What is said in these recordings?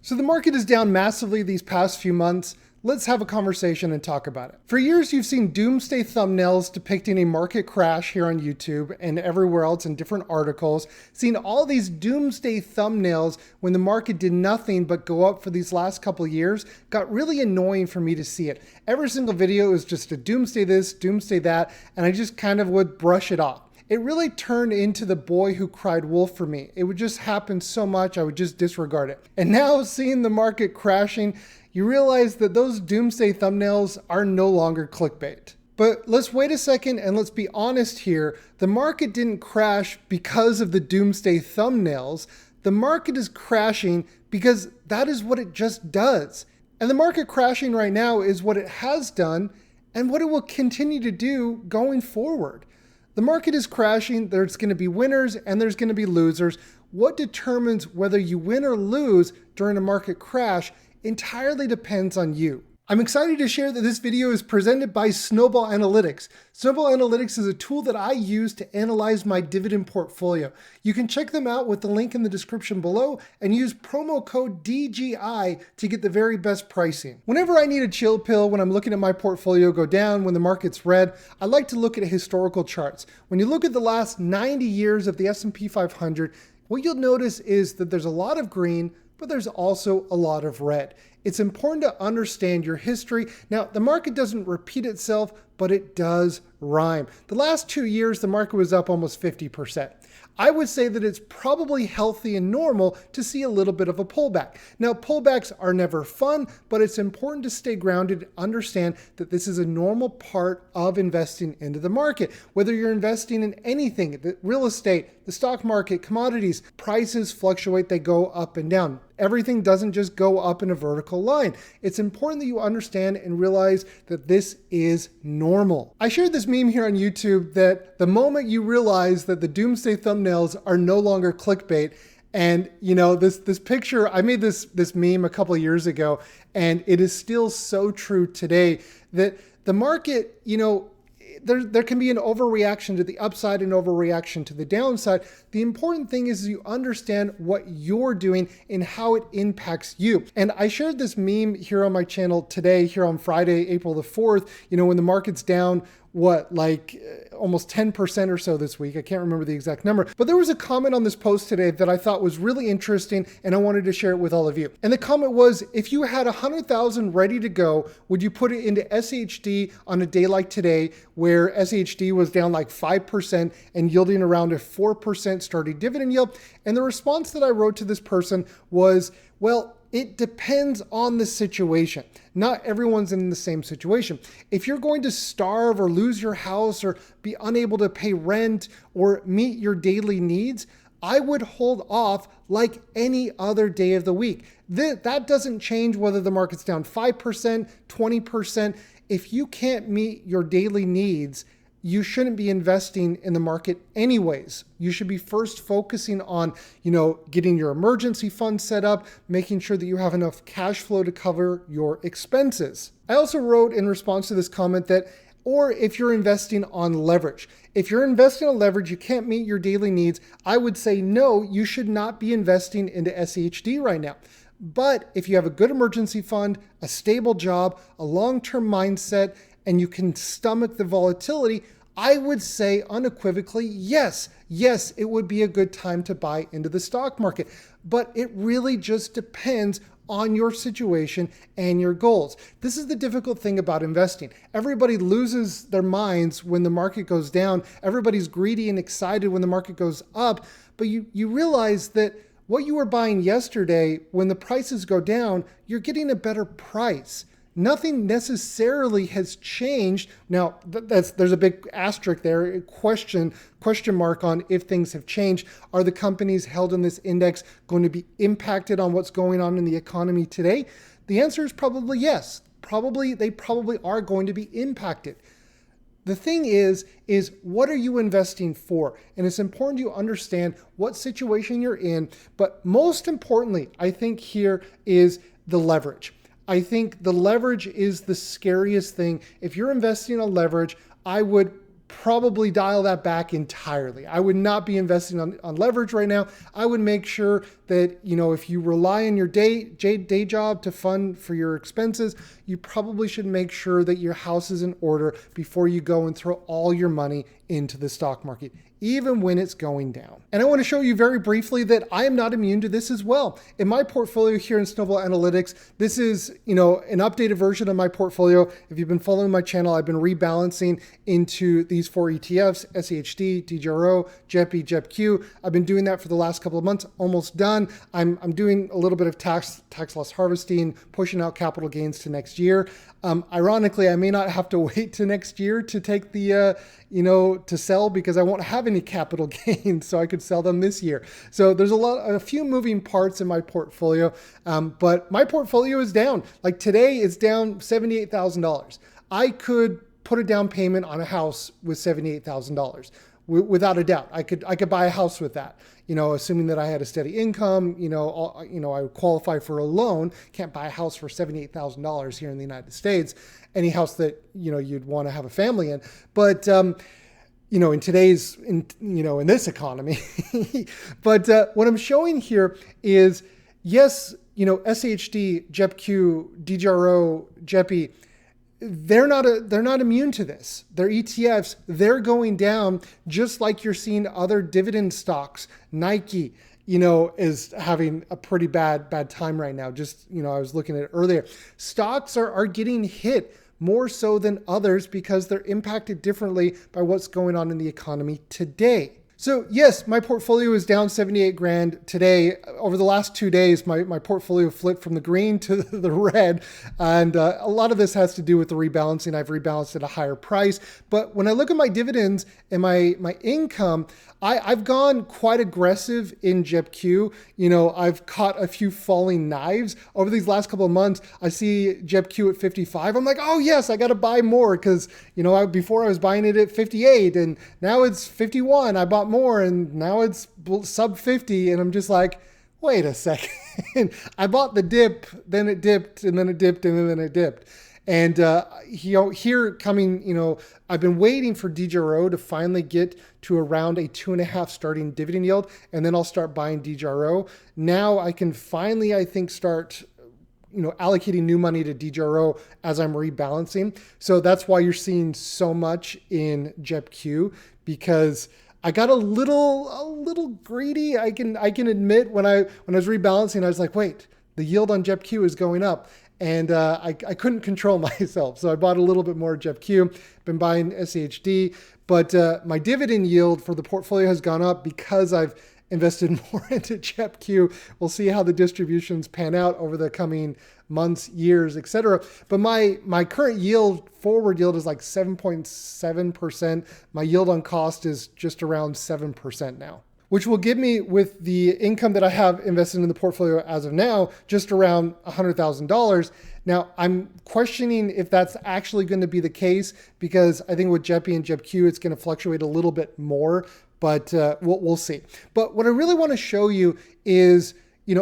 So the market is down massively these past few months. Let's have a conversation and talk about it. For years, you've seen doomsday thumbnails depicting a market crash here on YouTube and everywhere else in different articles, seen all these doomsday thumbnails when the market did nothing but go up for these last couple of years. Got really annoying for me to see it. Every single video is just a doomsday this, doomsday that, and I just kind of would brush it off. It really turned into the boy who cried wolf for me. It would just happen so much, I would just disregard it. And now seeing the market crashing, you realize that those doomsday thumbnails are no longer clickbait. But let's wait a second and let's be honest here. The market didn't crash because of the doomsday thumbnails. The market is crashing because that is what it just does. And the market crashing right now is what it has done and what it will continue to do going forward. The market is crashing, there's going to be winners and there's going to be losers. What determines whether you win or lose during a market crash entirely depends on you. I'm excited to share that this video is presented by Snowball Analytics. Snowball Analytics is a tool that I use to analyze my dividend portfolio. You can check them out with the link in the description below and use promo code DGI to get the very best pricing. Whenever I need a chill pill when I'm looking at my portfolio go down, when the market's red, I like to look at historical charts. When you look at the last 90 years of the S&P 500, what you'll notice is that there's a lot of green, but there's also a lot of red. It's important to understand your history. Now, the market doesn't repeat itself, but it does rhyme. The last 2 years, the market was up almost 50%. I would say that it's probably healthy and normal to see a little bit of a pullback. Now, pullbacks are never fun, but it's important to stay grounded, understand that this is a normal part of investing into the market. Whether you're investing in anything, the real estate, the stock market, commodities, prices fluctuate, they go up and down. Everything doesn't just go up in a vertical line. It's important that you understand and realize that this is normal. I shared this meme here on YouTube that the moment you realize that the doomsday thumbnails are no longer clickbait, and you know, this picture, I made this meme a couple of years ago, and it is still so true today that the market, you know, there can be an overreaction to the upside and overreaction to the downside. The important thing is you understand what you're doing and how it impacts you. And I shared this meme here on my channel today, here on Friday, April the 4th, you know, when the market's down, almost 10% or so this week. I can't remember the exact number, but there was a comment on this post today that I thought was really interesting and I wanted to share it with all of you. And the comment was, if you had 100,000 ready to go, would you put it into SHD on a day like today where SHD was down like 5% and yielding around a 4% starting dividend yield? And the response that I wrote to this person was, well, it depends on the situation. Not everyone's in the same situation. If you're going to starve or lose your house or be unable to pay rent or meet your daily needs, I would hold off like any other day of the week. That doesn't change whether the market's down 5%, 20%. If you can't meet your daily needs, you shouldn't be investing in the market anyways. You should be first focusing on, you know, getting your emergency fund set up, making sure that you have enough cash flow to cover your expenses. I also wrote in response to this comment that, or if you're investing on leverage. If you're investing on leverage, you can't meet your daily needs, I would say no, you should not be investing into SHD right now. But if you have a good emergency fund, a stable job, a long-term mindset, and you can stomach the volatility, I would say unequivocally, yes, it would be a good time to buy into the stock market. But it really just depends on your situation and your goals. This is the difficult thing about investing. Everybody loses their minds when the market goes down. Everybody's greedy and excited when the market goes up. But you realize that what you were buying yesterday, when the prices go down, you're getting a better price. Nothing necessarily has changed. Now, there's a big asterisk there, question mark on if things have changed. Are the companies held in this index going to be impacted on what's going on in the economy today? The answer is probably yes. They probably are going to be impacted. The thing is what are you investing for? And it's important you understand what situation you're in. But most importantly, I think here is the leverage. I think the leverage is the scariest thing. If you're investing on leverage, I would probably dial that back entirely. I would not be investing on leverage right now. I would make sure that, if you rely on your day job to fund for your expenses, you probably should make sure that your house is in order before you go and throw all your money into the stock market, even when it's going down. And I want to show you very briefly that I am not immune to this as well. In my portfolio here in Snowball Analytics, this is, an updated version of my portfolio. If you've been following my channel, I've been rebalancing into these 4 ETFs, SHD, DGRO, JEPI, JEPQ. I've been doing that for the last couple of months, almost done. I'm doing a little bit of tax loss harvesting, pushing out capital gains to next year. Ironically, I may not have to wait to next year to take the, to sell, because I won't have any capital gains, so I could sell them this year. So there's a few moving parts in my portfolio, but my portfolio is down. Like today, it's down $78,000. I could put a down payment on a house with $78,000. Without a doubt, I could buy a house with that, assuming that I had a steady income, I would qualify for a loan. Can't buy a house for $78,000 here in the United States, any house that, you'd want to have a family in. But, in today's, in this economy, but what I'm showing here is, yes, SHD, JEPQ, DGRO, JEPI, they're not immune to this. Their ETFs, they're going down, just like you're seeing other dividend stocks. Nike, is having a pretty bad time right now. Just, I was looking at it earlier. Stocks are getting hit more so than others because they're impacted differently by what's going on in the economy today. So yes, my portfolio is down 78 grand today. Over the last 2 days, my portfolio flipped from the green to the red. And a lot of this has to do with the rebalancing. I've rebalanced at a higher price. But when I look at my dividends and my income, I've gone quite aggressive in JEPQ. I've caught a few falling knives over these last couple of months. I see JEPQ at 55. I'm like, oh yes, I got to buy more because, before I was buying it at 58 and now it's 51. I bought more and now it's sub 50. And I'm just like, wait a second. I bought the dip, then it dipped, and then it dipped, and then it dipped. And here coming, I've been waiting for DGRO to finally get to around a 2.5 starting dividend yield, and then I'll start buying DGRO. Now I can finally, I think, start allocating new money to DGRO as I'm rebalancing. So that's why you're seeing so much in JEPQ, because I got a little greedy. I can admit when I was rebalancing, I was like, wait, the yield on JEPQ is going up. And I couldn't control myself. So I bought a little bit more JEPQ, been buying SHD, but my dividend yield for the portfolio has gone up because I've invested more into JEPQ. We'll see how the distributions pan out over the coming months, years, etc. But my current forward yield is like 7.7%. My yield on cost is just around 7% now, which will give me, with the income that I have invested in the portfolio as of now, just around $100,000. Now, I'm questioning if that's actually going to be the case, because I think with JEPI and JEPQ, it's going to fluctuate a little bit more, but we'll see. But what I really want to show you is,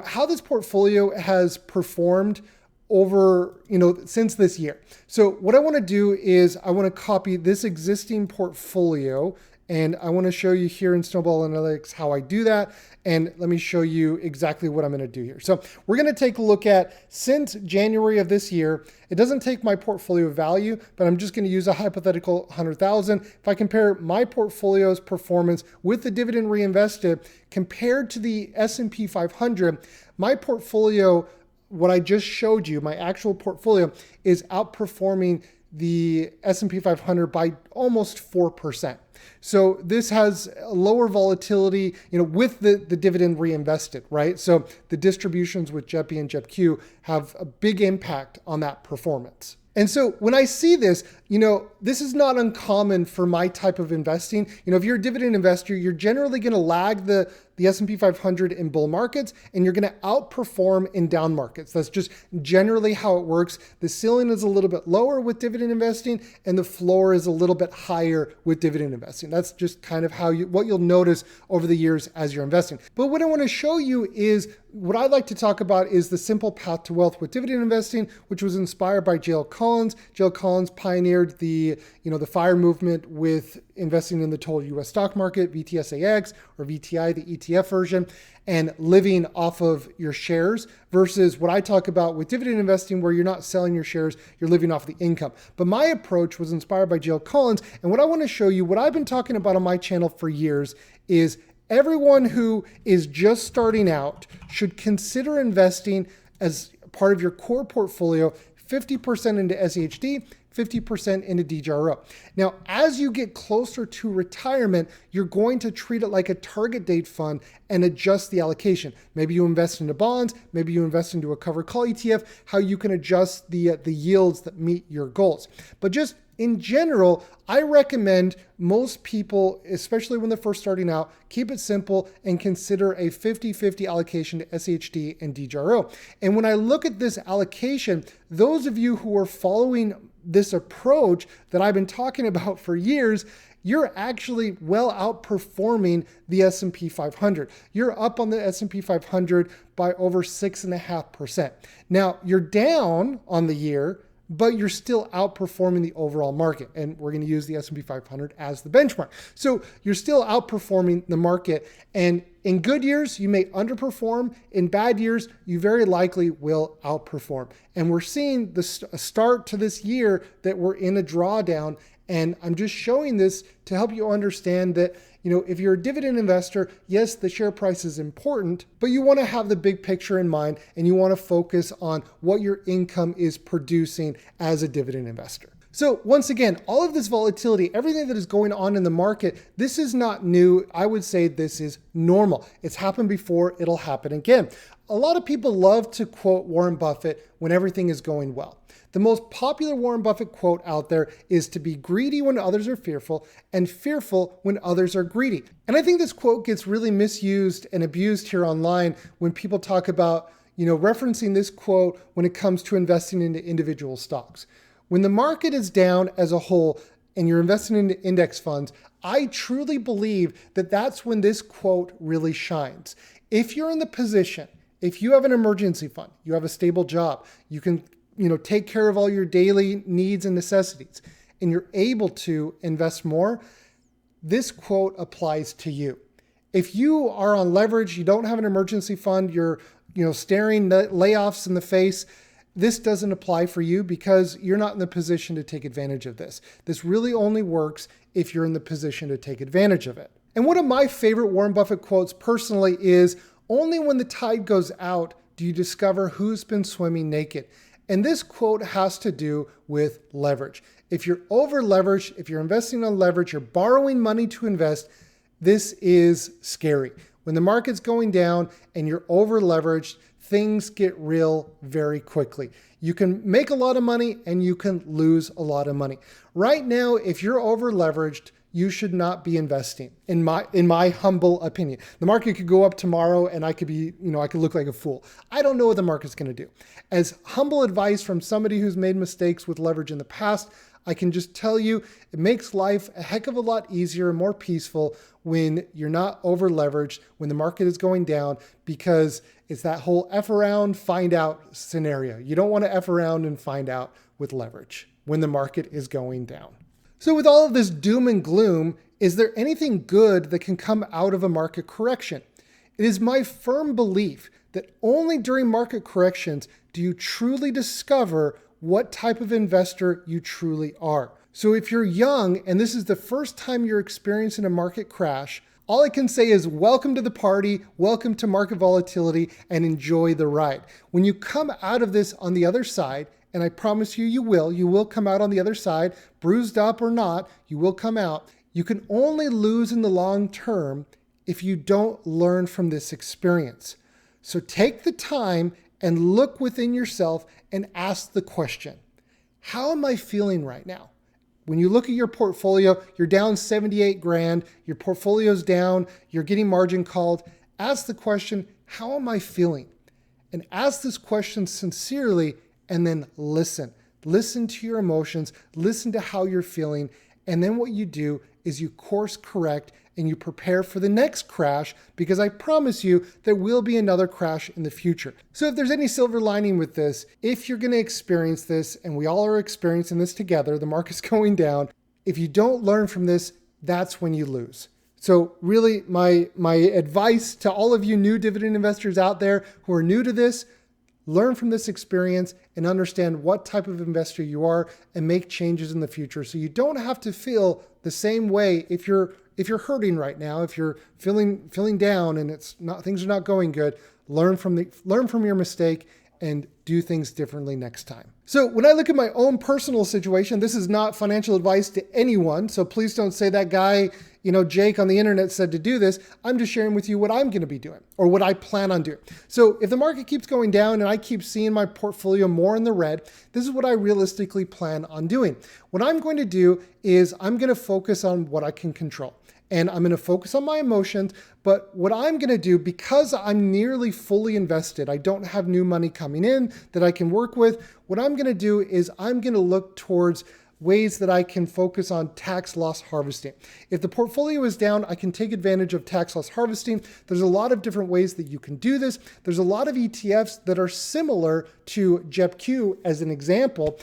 how this portfolio has performed over, since this year. So what I want to do is I want to copy this existing portfolio, and I want to show you here in Snowball Analytics how I do that. And let me show you exactly what I'm going to do here. So we're going to take a look at, since January of this year, it doesn't take my portfolio value, but I'm just going to use a hypothetical 100,000. If I compare my portfolio's performance with the dividend reinvested compared to the S&P 500, my portfolio, what I just showed you, my actual portfolio, is outperforming the S&P 500 by almost 4%. So this has a lower volatility, with the dividend reinvested, right? So the distributions with JEPI and JEPQ have a big impact on that performance. And so when I see this, this is not uncommon for my type of investing. If you're a dividend investor, you're generally going to lag the S&P 500 in bull markets, and you're going to outperform in down markets. That's just generally how it works. The ceiling is a little bit lower with dividend investing, and the floor is a little bit higher with dividend investing. That's just kind of what you'll notice over the years as you're investing. But what I want to show you is, what I'd like to talk about is the simple path to wealth with dividend investing, which was inspired by J.L. Collins. J.L. Collins pioneered the FIRE movement with investing in the total US stock market, VTSAX or VTI, the ETF version, and living off of your shares versus what I talk about with dividend investing, where you're not selling your shares, you're living off the income. But my approach was inspired by Jill Collins. And what I want to show you, what I've been talking about on my channel for years, is everyone who is just starting out should consider investing as part of your core portfolio, 50% into SHD, 50% into DJRO. Now, as you get closer to retirement, you're going to treat it like a target date fund and adjust the allocation. Maybe you invest into bonds, maybe you invest into a covered call ETF, how you can adjust the yields that meet your goals. But just in general, I recommend most people, especially when they're first starting out, keep it simple and consider a 50-50 allocation to SHD and DJRO. And when I look at this allocation, those of you who are following this approach that I've been talking about for years, you're actually well outperforming the S&P 500. You're up on the S&P 500 by over 6.5%. Now, you're down on the year, but you're still outperforming the overall market. And we're going to use the S&P 500 as the benchmark. So you're still outperforming the market. And in good years, you may underperform. In bad years, you very likely will outperform. And we're seeing the start to this year that we're in a drawdown. And I'm just showing this to help you understand that, if you're a dividend investor, yes, the share price is important, but you want to have the big picture in mind and you want to focus on what your income is producing as a dividend investor. So once again, all of this volatility, everything that is going on in the market, this is not new. I would say this is normal. It's happened before, it'll happen again. A lot of people love to quote Warren Buffett when everything is going well. The most popular Warren Buffett quote out there is to be greedy when others are fearful and fearful when others are greedy. And I think this quote gets really misused and abused here online when people talk about, referencing this quote when it comes to investing into individual stocks. When the market is down as a whole and you're investing into index funds, I truly believe that that's when this quote really shines. If you're in the position, if you have an emergency fund, you have a stable job, you can take care of all your daily needs and necessities, and you're able to invest more, this quote applies to you. If you are on leverage, you don't have an emergency fund, you're staring layoffs in the face, this doesn't apply for you because you're not in the position to take advantage of this. This really only works if you're in the position to take advantage of it. And one of my favorite Warren Buffett quotes personally is, "Only when the tide goes out do you discover who's been swimming naked." And this quote has to do with leverage. If you're over leveraged, if you're investing on leverage, you're borrowing money to invest, this is scary. When the market's going down and you're over leveraged, things get real very quickly. You can make a lot of money and you can lose a lot of money. Right now, if you're over leveraged, you should not be investing, in my humble opinion. The market could go up tomorrow and I could look like a fool. I don't know what the market's going to do. As humble advice from somebody who's made mistakes with leverage in the past, I can just tell you it makes life a heck of a lot easier and more peaceful when you're not over leveraged, when the market is going down, because it's that whole F around, find out scenario. You don't want to F around and find out with leverage when the market is going down. So with all of this doom and gloom, is there anything good that can come out of a market correction? It is my firm belief that only during market corrections do you truly discover what type of investor you truly are. So if you're young and this is the first time you're experiencing a market crash, all I can say is welcome to the party, welcome to market volatility, and enjoy the ride. When you come out of this on the other side, and I promise you, you will come out on the other side, bruised up or not, you will come out. You can only lose in the long term if you don't learn from this experience. So take the time and look within yourself and ask the question, how am I feeling right now? When you look at your portfolio, you're down 78 grand, your portfolio's down, you're getting margin called. Ask the question, how am I feeling? And ask this question sincerely, and then listen. Listen to your emotions, listen to how you're feeling, and then what you do is you course correct and you prepare for the next crash, because I promise you there will be another crash in the future. So if there's any silver lining with this, if you're going to experience this, and we all are experiencing this together, the market's going down, if you don't learn from this, that's when you lose. So really my advice to all of you new dividend investors out there who are new to this, learn from this experience and understand what type of investor you are and make changes in the future so you don't have to feel the same way if you're hurting right now, if you're feeling down and things are not going good. Learn from your mistake and do things differently next time. So when I look at my own personal situation, this is not financial advice to anyone. So please don't say that guy, Jake on the internet said to do this. I'm just sharing with you what I'm going to be doing or what I plan on doing. So if the market keeps going down and I keep seeing my portfolio more in the red, this is what I realistically plan on doing. What I'm going to do is I'm going to focus on what I can control. And I'm going to focus on my emotions. But what I'm going to do, because I'm nearly fully invested, I don't have new money coming in that I can work with. What I'm going to do is I'm going to look towards ways that I can focus on tax loss harvesting. If the portfolio is down, I can take advantage of tax loss harvesting. There's a lot of different ways that you can do this. There's a lot of ETFs that are similar to JEPQ as an example.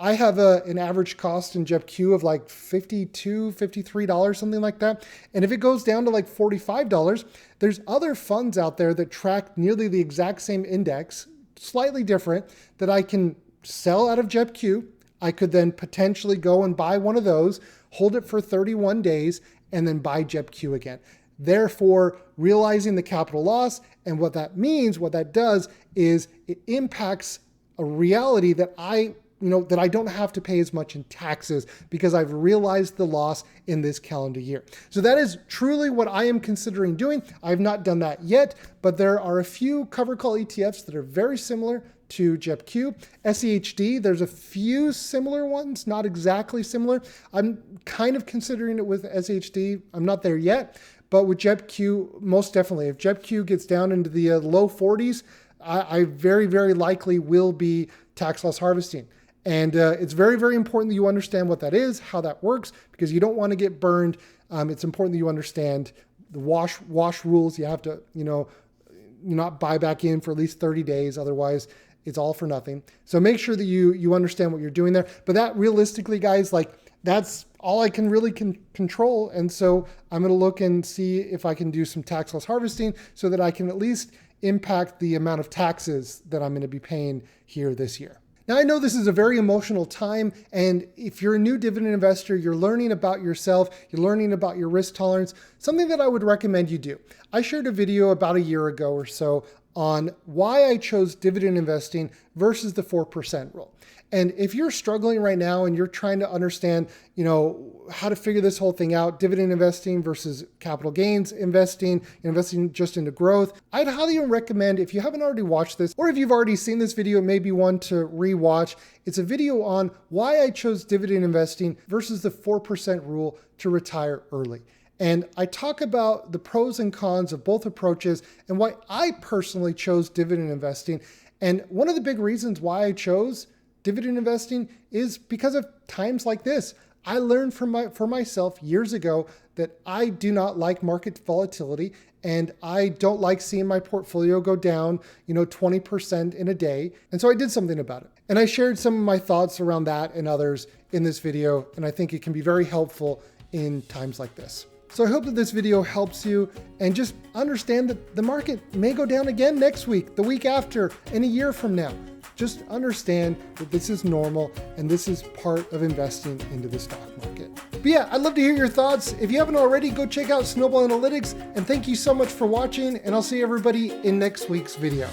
I have an average cost in JEPQ of like $52, $53, something like that. And if it goes down to like $45, there's other funds out there that track nearly the exact same index, slightly different, that I can sell out of JEPQ. I could then potentially go and buy one of those, hold it for 31 days, and then buy JEPQ again. Therefore, realizing the capital loss, and what that means, what that does is it impacts a reality that I don't have to pay as much in taxes because I've realized the loss in this calendar year. So that is truly what I am considering doing. I've not done that yet, but there are a few cover call ETFs that are very similar to JEPQ. SEHD, there's a few similar ones, not exactly similar. I'm kind of considering it with SEHD. I'm not there yet, but with JEPQ, most definitely. If JEPQ gets down into the low 40s, I very, very likely will be tax loss harvesting. And it's very, very important that you understand what that is, how that works, because you don't want to get burned. It's important that you understand the wash rules. You have to, not buy back in for at least 30 days. Otherwise, it's all for nothing. So make sure that you understand what you're doing there. But that realistically, guys, that's all I can really control. And so I'm going to look and see if I can do some tax loss harvesting so that I can at least impact the amount of taxes that I'm going to be paying here this year. Now, I know this is a very emotional time, and if you're a new dividend investor, you're learning about yourself, you're learning about your risk tolerance, something that I would recommend you do. I shared a video about a year ago or so on why I chose dividend investing versus the 4% rule. And if you're struggling right now and you're trying to understand, how to figure this whole thing out, dividend investing versus capital gains investing just into growth, I'd highly recommend, if you haven't already watched this, or if you've already seen this video, it may be one to rewatch. It's a video on why I chose dividend investing versus the 4% rule to retire early. And I talk about the pros and cons of both approaches and why I personally chose dividend investing. And one of the big reasons why I chose dividend investing is because of times like this. I learned for myself years ago that I do not like market volatility, and I don't like seeing my portfolio go down, 20% in a day. And so I did something about it. And I shared some of my thoughts around that and others in this video, and I think it can be very helpful in times like this. So I hope that this video helps you, and just understand that the market may go down again next week, the week after, and a year from now. Just understand that this is normal and this is part of investing into the stock market. But yeah, I'd love to hear your thoughts. If you haven't already, go check out Snowball Analytics, and thank you so much for watching, and I'll see everybody in next week's video.